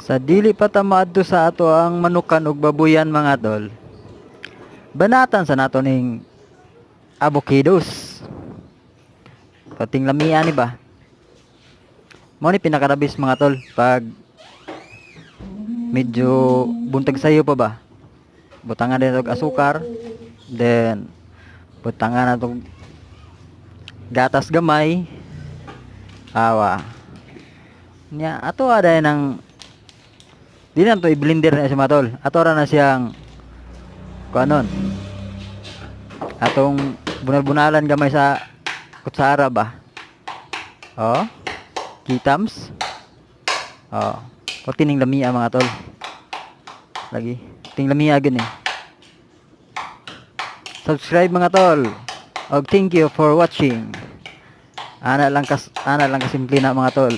Sa dili pa ta maadto sa ato ang manukan ug babuyan mga tol. Banatan sa nato ning avocados. Pating lamian ni ba? Mao ni pinakarabis mga tol pag medyo buntag sayo pa ba. Butangan din og asukar, then butangan na tong gatas gamay. Awa. Nya ato ada nang di na to i-blender na siya mga tol. Ato ra na siyang kuanon. Atong bunal-bunalan gamay sa kutsara ba. Oh. Kitams. Oh. O tining lamia mga tol. Lagi. Ting lamia gani. Subscribe mga tol. Og thank you for watching. Ana lang kasimple na mga tol.